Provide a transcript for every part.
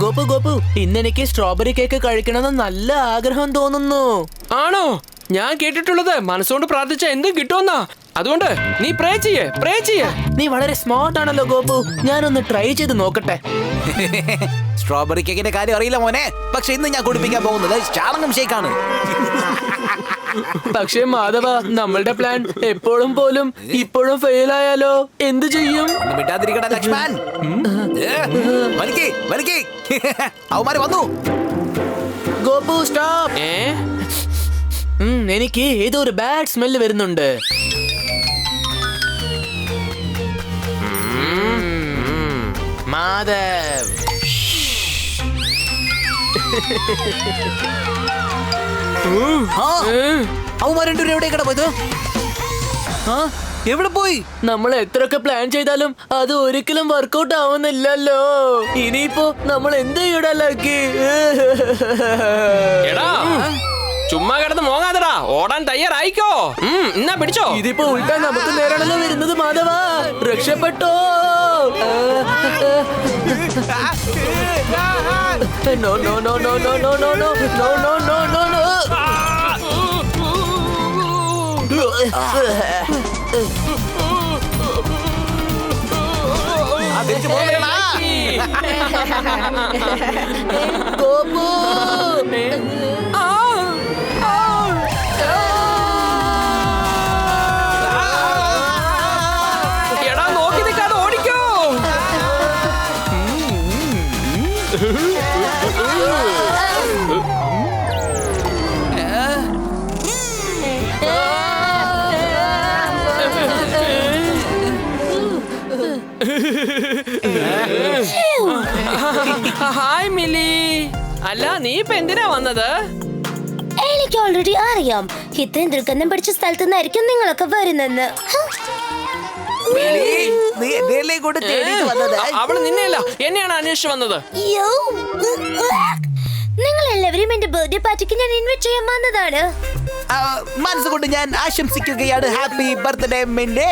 ഗോപു ഗോപു, ഇന്നെനിക്ക് strawberry cake കഴിക്കണമെന്ന് നല്ല ആഗ്രഹം തോന്നുന്നു. ആണോ? ഞാൻ കേട്ടിട്ടുള്ളത് മനസ്സുകൊണ്ട് പ്രാർത്ഥിച്ച എന്തും കിട്ടുമെന്നാ. അതുകൊണ്ട് നീ പ്രേ ചെയ്യേ. നീ വളരെ സ്മാർട്ട് ആണല്ലോ ഗോപു. ഞാനൊന്ന് ട്രൈ ചെയ്ത് നോക്കട്ടെ. സ്ട്രോബെറി കേക്കിന്റെ കാര്യം അറിയില്ല മോനെ, പക്ഷെ ഇന്ന് ഞാൻ കുടിപ്പിക്കാൻ പോകുന്നത് ചാണകം ഷേക്കാണ്. പക്ഷേ മാധവ, നമ്മളുടെ പ്ലാൻ എപ്പോഴും പോലും ഇപ്പോഴും ഫെയിൽ ആയാലോ? എന്ത് ചെയ്യും? വിട്ടാതിരിക്കട്ടെ ലക്ഷ്മൺ. അവന്മാര് വന്നു. ഗോപു സ്റ്റോപ്പ്. എനിക്ക് ഏതോ ഒരു ബാഡ് സ്മെല്ല് വരുന്നുണ്ട്. മാധവ്, അവന്മാർ എവിടേക്കട പോയത്? എവിടെ പോയി? നമ്മൾ എത്രയൊക്കെ പ്ലാൻ ചെയ്താലും അത് ഒരിക്കലും വർക്കൗട്ട് ആവുന്നില്ലല്ലോ. ഇനിയിപ്പോ നമ്മൾ എന്ത് ചെയ്യടാ ലക്കി? എടാ, ചുമ്മാ കിടന്ന് മോങ്ങാതടാ, ഓടാൻ തയ്യാറായിക്കോ. എന്നാ പിടിച്ചോ. ഇതിപ്പോ ഉൾട്ടാ നമുക്ക് നേരാണല്ലോ വരുന്നത്. Madhava, രക്ഷപ്പെട്ടോ. No, no, no, no, no, no, no, no, no, no, no, no, no. Gopu, എടാ, നോക്കി നിൽക്കാതെ ഓടിക്കോ. ഹായ് മിലി. അല്ല, നീ ഇപ്പൊ എന്തിനാ വന്നത്? എനിക്ക് ഓൾറെഡി അറിയാം, ഇത്രയും ദുർഗന്ധം പിടിച്ച സ്ഥലത്തു നിന്നായിരിക്കും നിങ്ങളൊക്കെ വരുന്നെന്ന്. അവള് നിന്നെയല്ല, എന്നെയാണ് അന്വേഷിച്ചു വന്നത്. നിങ്ങൾ എല്ലാവരും എന്റെ ബർത്ത്ഡേ പാർട്ടിക്ക് ഞാൻ ഇൻവൈറ്റ് ചെയ്യാൻ വന്നതാണ്. മനസ്സുകൊണ്ട് ഞാൻ ആശംസിക്കുകയാണ്. ഹാപ്പി ബർത്ത്ഡേ മിലി.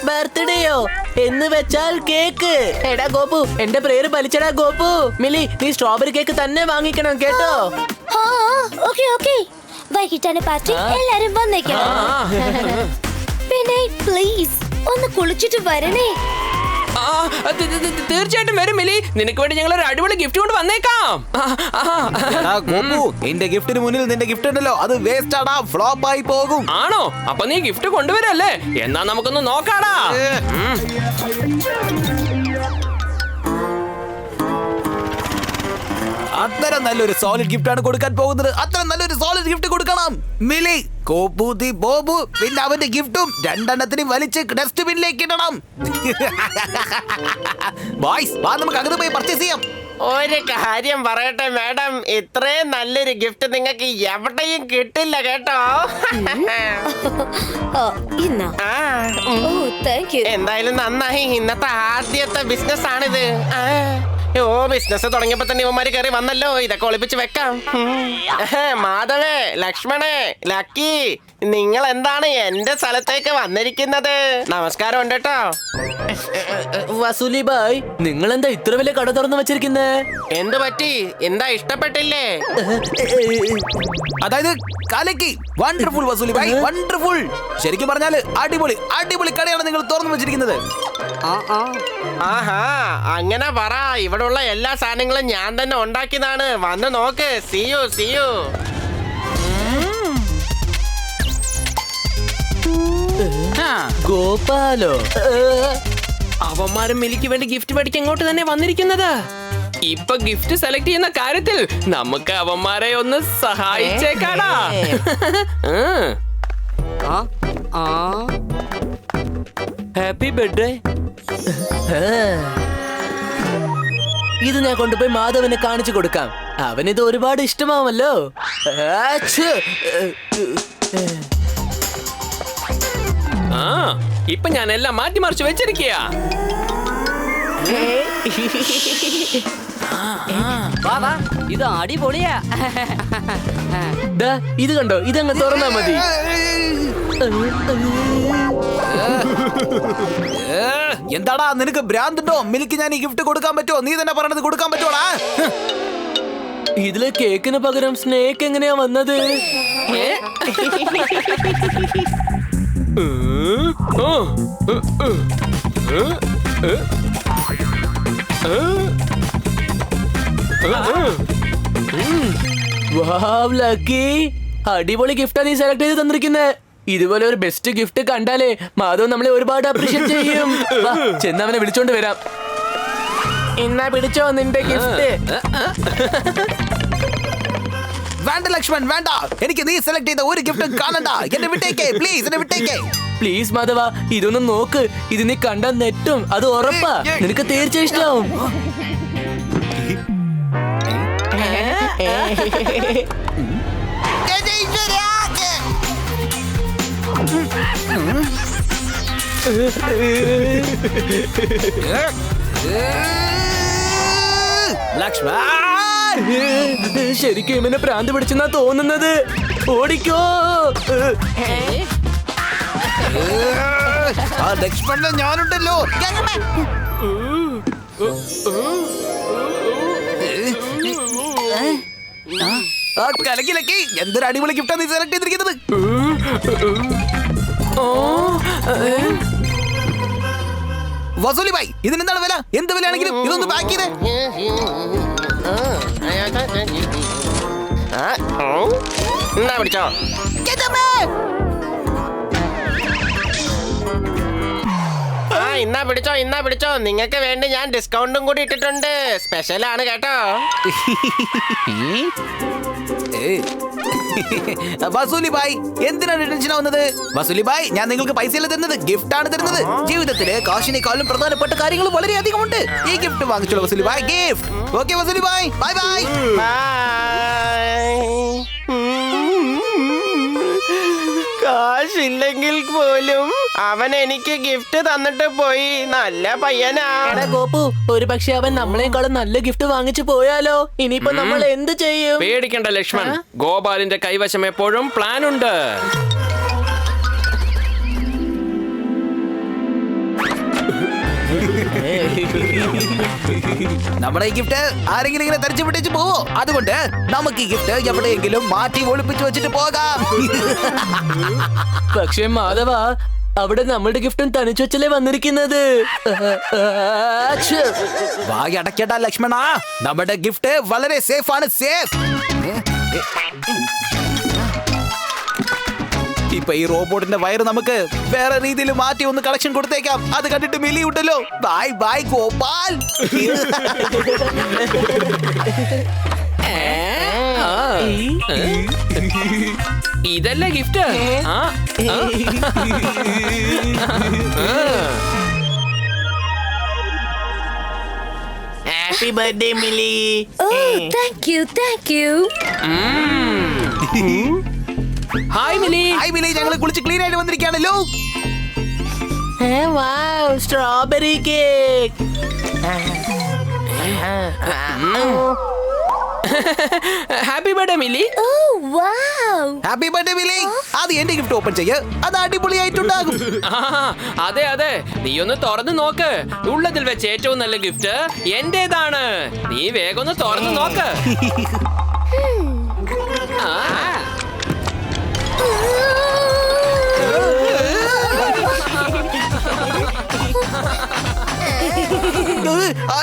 ബർത്ത്ഡേയോ എന്ന് വെച്ചാൽ കേക്ക്. എടാ ഗോപു, എന്റെ പ്രേയർ വലിച്ചടാ ഗോപു. മിലി, നീ സ്ട്രോബെറി കേക്ക് തന്നെ വാങ്ങിക്കണം കേട്ടോ. ഓക്കെ. വൈകിട്ടാണ് പാർട്ടി, എല്ലാരും വന്നേക്കണം. പിന്നെ പ്ലീസ് ഒന്ന് കുളിച്ചിട്ട് വരണേ. തീർച്ചയായിട്ടും വരും മിലി. നിനക്ക് വേണ്ടി ഞങ്ങൾ ഒരു അടിപൊളി ഗിഫ്റ്റ് കൊണ്ട് വന്നേക്കാം. എന്റെ ഗിഫ്റ്റിന് മുന്നിൽ നിന്റെ ഗിഫ്റ്റ് ഉണ്ടല്ലോ, അത് വേസ്റ്റ് ആടാ, ഫ്ലോപ്പ് ആയി പോകും. ആണോ? അപ്പൊ നീ ഗിഫ്റ്റ് കൊണ്ടുവരല്ലേ? എന്നാ നമുക്കൊന്ന് നോക്കാടാ. അത്ര നല്ലൊരു സോളിഡ് ഗിഫ്റ്റ് ആണ് കൊടുക്കാൻ പോകുന്നത്. അത്ര നല്ലൊരു സോളിഡ് ഗിഫ്റ്റ് കൊടുക്കണം മിലി. കോപ്പൂതി ബോബു പിന്നെ അവന്റെ ഗിഫ്റ്റും രണ്ടെണ്ണത്തിന് വലിച്ച് ഡസ്റ്റ്ബിന്നിലേക്ക് ഇടണം. ബോയ്സ്, വാ നമുക്ക് അകത്ത് പോയി പർച്ചേസ് ചെയ്യാം. ഒരു കാര്യം പറയട്ടെ മാഡം, ഇത്രയും നല്ലൊരു ഗിഫ്റ്റ് നിങ്ങൾക്ക് എവിടെയും കിട്ടില്ല കേട്ടോ. എന്തായാലും നന്നായി. ഇന്നത്തെ ആദ്യത്തെ ബിസിനസ് ആണിത്. ബിസിനസ് തുടങ്ങിയപ്പോ തന്നെ ഇവന്മാര് കയറി വന്നല്ലോ. ഇതൊക്കെ ഒളിപ്പിച്ച് വെക്കാം. മാധവേ, ലക്ഷ്മണേ, ലക്കി, നിങ്ങൾ എന്താണ് എന്റെ സ്ഥലത്തേക്ക് വന്നിരിക്കുന്നത്? നമസ്കാരം ഉണ്ട് കേട്ടോ. വസൂലി ബായ്, നിങ്ങൾ എന്താ ഇത്ര വലിയ കട തുറന്നു വെച്ചിരിക്കുന്നേ? എന്ത് പറ്റി? എന്താ ഇഷ്ടപ്പെട്ടില്ലേ? അതായത് കലക്കി, വണ്ടർഫുൾ വസൂലി ഭായ്, വണ്ടർഫുൾ. ശരിക്കും പറഞ്ഞാല് അടിപൊളി അടിപൊളി കടയാണ് നിങ്ങൾ തുറന്നു വെച്ചിരിക്കുന്നത്. ആഹാ, അങ്ങനെ പറ. ഇവിടെ ഉള്ള എല്ലാ സാധനങ്ങളും ഞാൻ തന്നെ ഉണ്ടാക്കിയതാണ്. വന്ന് നോക്ക്. സിയു. ഗോപാലോ, അവന്മാരും മിലിക്ക് വേണ്ടി ഗിഫ്റ്റ് മേടിക്കാൻ ഇങ്ങോട്ട് തന്നെ വന്നിരിക്കുന്നത്. ഇപ്പൊ ഗിഫ്റ്റ് സെലക്ട് ചെയ്യുന്ന കാര്യത്തിൽ നമുക്ക് അവന്മാരെ ഒന്ന് സഹായിച്ചേക്കാടാ. Happy birthday. ഇത് ഞാൻ കൊണ്ടുപോയി മാധവന് കാണിച്ചു കൊടുക്കാം. അവനിത് ഒരുപാട് ഇഷ്ടമാവല്ലോ. ഇപ്പൊ ഞാൻ എല്ലാം മാറ്റിമറിച്ച് വെച്ചിരിക്കുക. ഇത് അടിപൊളിയാ. ഇത് കണ്ടോ, ഇതങ്ങ് തുറന്നാ മതി. എന്താടാ നിനക്ക് ഭ്രാന്തുണ്ടോ? മിലിക്ക് ഞാൻ ഈ ഗിഫ്റ്റ് കൊടുക്കാൻ പറ്റുമോ? നീ തന്നെ പറയണത് കൊടുക്കാൻ പറ്റുമോടാ? ഇതിലെ കേക്കിന് പകരം സ്നേക്ക് എങ്ങനെയാ വന്നത്? വാവ് ലക്കി, അടിപൊളി ഗിഫ്റ്റാ നീ സെലക്ട് ചെയ്ത് തന്നിരിക്കുന്നത്. ഇതുപോലെ ഒരു ബെസ്റ്റ് ഗിഫ്റ്റ് കണ്ടാലേ മാധവ് നമ്മളെ ഒരുപാട് അപ്രീഷിയേറ്റ് ചെയ്യും. വാ, ചെന്ന് അവനെ വിളിച്ചോണ്ട് വരാം. എന്നാ പിടിച്ചോ നിന്റെ ഗിഫ്റ്റ്. വേണ്ട ലക്ഷ്മൺ വേണ്ട, എനിക്ക് നീ സെലക്ട് ചെയ്ത ഒരു ഗിഫ്റ്റും കാണണ്ട. എന്നെ വിട്ടേക്കേ പ്ലീസ്, എന്നെ വിട്ടേക്കേ. പ്ലീസ് മാധവ, ഇതൊന്ന് നോക്ക്. ഇത് നീ കണ്ടാ നെറ്റും, അത് ഉറപ്പാ. നിനക്ക് തീർച്ചയായും ഇഷ്ടമാവും. ലക്ഷ്മൺ, ശരിക്കും ഇവനെ പ്രാന്ത് പിടിച്ചെന്നാ തോന്നുന്നത്. ഓടിക്കോ. ആ ലക്ഷ്മണന് ഞാനുണ്ടല്ലോ. ആ കലക്കി എന്തൊരു അടിപൊളി ഗിഫ്റ്റാ നീ സെലക്ട് ചെയ്തിരിക്കുന്നത്. വസൂലി ഭായ്, ഇതിനെന്താണ് വില? എന്ത് വിലയാണെങ്കിലും ഇതൊന്ന് പാക്ക് ചെയ്തേ. എന്നാ പിടിച്ചോ. ഇന്നാ പിടിച്ചോ. നിങ്ങൾക്ക് വേണ്ടി ഞാൻ ഡിസ്കൗണ്ടും കൂടി ഇട്ടിട്ടുണ്ട്. സ്പെഷ്യൽ ആണ് കേട്ടോ. വസൂലി ഭായ്, എന്തിനാണ് ടെൻഷൻ ആവുന്നത്? വസൂലി ഭായ്, ഞാൻ നിങ്ങൾക്ക് പൈസയല്ല തരുന്നത്, ഗിഫ്റ്റ് ആണ് തരുന്നത്. ജീവിതത്തില് കാശിനേക്കാളും പ്രധാനപ്പെട്ട കാര്യങ്ങൾ വളരെയധികം ഉണ്ട്. ഈ ഗിഫ്റ്റ് വാങ്ങിച്ചോളൂ Vasooli Bhai, gift. Okay Vasooli Bhai, bye bye. കാശില്ലെങ്കിൽ പോലും അവൻ എനിക്ക് ഗിഫ്റ്റ് തന്നിട്ട് പോയി. നല്ല പയ്യനാ. എടാ ഗോപു, ഒരു പക്ഷെ അവൻ നമ്മളെക്കാളും നല്ല ഗിഫ്റ്റ് വാങ്ങിച്ചു പോയാലോ? ഇനിയിപ്പോ നമ്മൾ എന്ത് ചെയ്യും? പേടിക്കണ്ട ലക്ഷ്മൺ, ഗോപാലിന്റെ കൈവശം എപ്പോഴും പ്ലാൻ ഉണ്ട്. നമ്മുടെ ഈ ഗിഫ്റ്റ് ആരെങ്കിലും ഇങ്ങനെ ധരിച്ചു പിടിച്ച് പോവോ? അതുകൊണ്ട് നമുക്ക് ഈ ഗിഫ്റ്റ് എവിടെയെങ്കിലും മാറ്റി ഒളിപ്പിച്ചു വെച്ചിട്ട് പോകാം. പക്ഷേ മാധവ, അവിടെ നമ്മുടെ ഗിഫ്റ്റും തനിച്ചു വെച്ചല്ലേ വന്നിരിക്കുന്നത്. വായി അടക്കട്ടാ ലക്ഷ്മണ, നമ്മുടെ ഗിഫ്റ്റ് വളരെ സേഫ് ആണ്, സേഫ്. ഇപ്പൊ ഈ റോബോട്ടിന്റെ വയറ് നമുക്ക് വേറെ രീതിയിൽ മാറ്റി ഒന്ന് കളക്ഷൻ കൊടുത്തേക്കാം. അത് കണ്ടിട്ട് മിലി ഉണ്ടല്ലോ. Bye bye Gopal. ഇതല്ലേ gift? Happy birthday Mili. Thank you, thank you. Hi Mili. Hi Mili, ഞങ്ങൾ കുളിച്ച് ക്ലീൻ ആയിട്ട് വന്നിരിക്കുകയാണല്ലോ. Wow, strawberry cake. Happy birthday Mili. Oh wow. Happy birthday Mili. അത് എന്റെ ഗിഫ്റ്റ് ഓപ്പൺ ചെയ്യ്, അത് അടിപൊളിയായിട്ടുണ്ടാകും. അതെ അതെ, നീ ഒന്ന് തുറന്നു നോക്ക്. ഉള്ളതിൽ വെച്ച് ഏറ്റവും നല്ല ഗിഫ്റ്റ് എന്റേതാണ്. നീ വേഗം ഒന്ന് തുറന്നു നോക്ക്.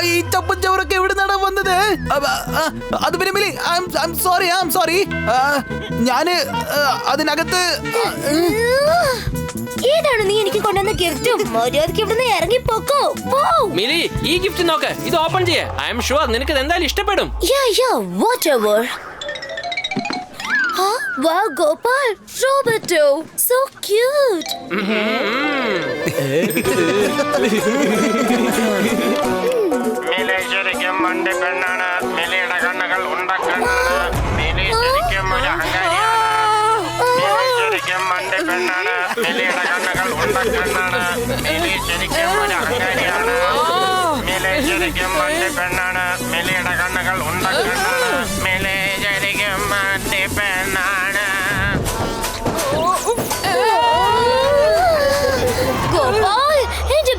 ഈ ചപ്പും ചവറൊക്കെ എവിടെ നിന്നാണ് വന്നത്? അത് പിന്നെ മിലി, ഐ എം സോറി. ഞാന് അതിനകത്ത് ഏതാണ് നീ എനിക്ക് കൊണ്ടുവന്ന ഗിഫ്റ്റും? മര്യാദയ്ക്ക് ഇവിടുന്ന് ഇറങ്ങി പോക്കോ. മിലി, ഈ ഗിഫ്റ്റ് നോക്ക്, ഇത് ഓപ്പൺ ചെയ്യേ. ഐ എം ഷുവർ നിനക്ക് ഇത് എന്തായാലും ഇഷ്ടപ്പെടും. whatever. Wow, Gopal, Roberto, so cute. മിലി ശരിക്കും മണ്ടി പെണ്ണാണ്. മിലിയുടെ കണ്ണുകൾ ഉണ്ടക്കണ്ണാണ്. മിലി ശരിക്കും ഒരു അഹങ്കാരിയാണ്. മിലി ശരിക്കും മണ്ടി പെണ്ണാണ്. മിലിയുടെ കണ്ണുകൾ ഉണ്ടക്കണ്ണാണ്. മിലി ശരിക്കും ഒരു അഹങ്കാരിയാണ്. മിലി ശരിക്കും മണ്ടി പെണ്ണാണ്. മിലിയുടെ കണ്ണുകൾ ഉണ്ടക്കണ്ണാണ്. മിലി ശരിക്കും മണ്ടി പെണ്ണാണ്.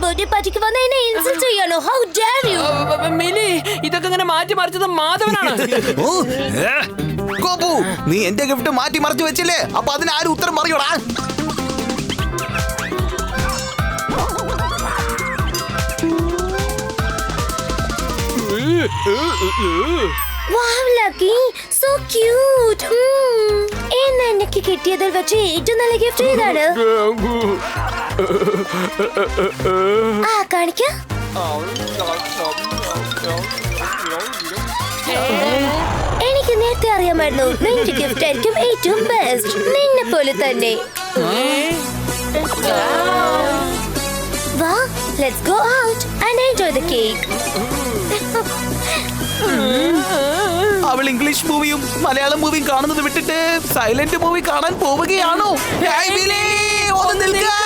ബർത്ത്ഡേ പാർട്ടിക്ക് വന്ന് എന്നെ ഇൻസൾട്ട് ചെയ്യാനോ? How dare you? മിലി ഇതൊക്കെ ഇങ്ങനെ മാറ്റി മറിച്ചത് മാധവനാണ്. ഓ, ഗോപു, നീ എന്റെ ഗിഫ്റ്റ് മാറ്റി മറിച്ച് വെച്ചില്ലേ? അപ്പൊ അതിന് ആരും ഉത്തരം പറയൂടാ. Wow, Lucky, so cute. ഇന്ന് എനിക്ക് കിട്ടിയതിൽ വെച്ച് ഏറ്റവും നല്ല ഗിഫ്റ്റ് ഏതാണ്? ആ കാണിക്ക. എനിക്ക് നേരത്തെ അറിയാമായിരുന്നു നിന്റെ ഗിഫ്റ്റ് ആയിരിക്കും ഏറ്റവും ബെസ്റ്റ്. നിന്നെ പോലെ തന്നെ. വാ, let's go out and enjoy the cake. അവൾ ഇംഗ്ലീഷ് മൂവിയും മലയാളം മൂവിയും കാണുന്നത് വിട്ടിട്ട് സൈലന്റ് മൂവി കാണാൻ പോവുകയാണോ? ഹേയ് ബിലി, ഒന്ന് നിൽക്ക്.